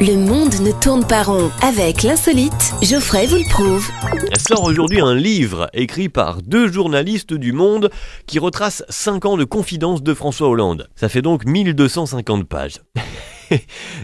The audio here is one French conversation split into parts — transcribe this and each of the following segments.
Le monde ne tourne pas rond. Avec l'insolite, Geoffrey vous le prouve. Sort aujourd'hui un livre écrit par 2 journalistes du Monde qui retrace 5 ans de confidences de François Hollande. Ça fait donc 1250 pages.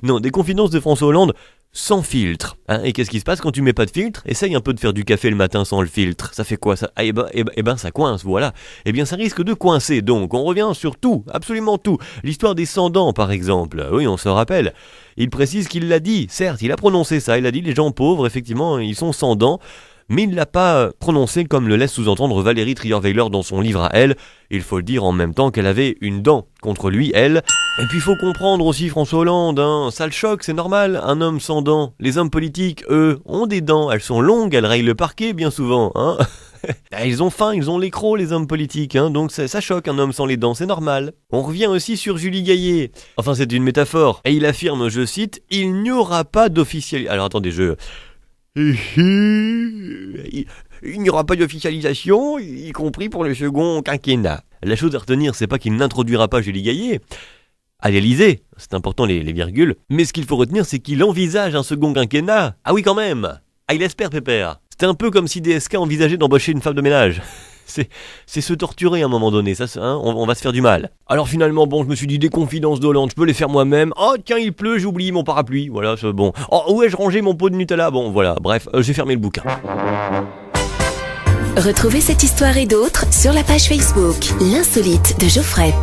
Non, des confidences de François Hollande sans filtre. Et qu'est-ce qui se passe quand tu mets pas de filtre? Essaye un peu de faire du café le matin sans le filtre. Ça fait quoi ça? Eh ben ça coince, voilà. Eh bien ça risque de coincer, donc on revient sur tout, absolument tout. L'histoire des sans-dents par exemple, oui on se rappelle. Il précise qu'il l'a dit, certes il a prononcé ça, il a dit les gens pauvres effectivement ils sont sans dents. Mais il ne l'a pas prononcé comme le laisse sous-entendre Valérie Trierweiler dans son livre à elle. Il faut le dire en même temps qu'elle avait une dent contre lui, elle. Et puis il faut comprendre aussi François Hollande, ça le choque, c'est normal, un homme sans dents. Les hommes politiques, eux, ont des dents, elles sont longues, elles rayent le parquet bien souvent, Ils ont faim, ils ont les crocs les hommes politiques, donc ça choque un homme sans les dents, c'est normal. On revient aussi sur Julie Gaillet. Enfin c'est une métaphore. Et il affirme, je cite, « Il n'y aura pas d'officialisation... » Alors attendez, il n'y aura pas d'officialisation, y compris pour le second quinquennat. La chose à retenir, c'est pas qu'il n'introduira pas Julie Gaillet à l'Élysée, c'est important les virgules, mais ce qu'il faut retenir, c'est qu'il envisage un second quinquennat. Ah oui, quand même. Il espère, pépère. C'était un peu comme si DSK envisageait d'embaucher une femme de ménage. C'est se torturer à un moment donné, ça, on va se faire du mal. Alors finalement, je me suis dit, des confidences d'Hollande, je peux les faire moi-même. Oh tiens, il pleut, j'ai oublié mon parapluie, voilà, c'est bon. Oh, où ai-je rangé mon pot de Nutella? Bon, voilà, bref, j'ai fermé le bouquin. Retrouvez cette histoire et d'autres sur la page Facebook, l'insolite de Geoffrey.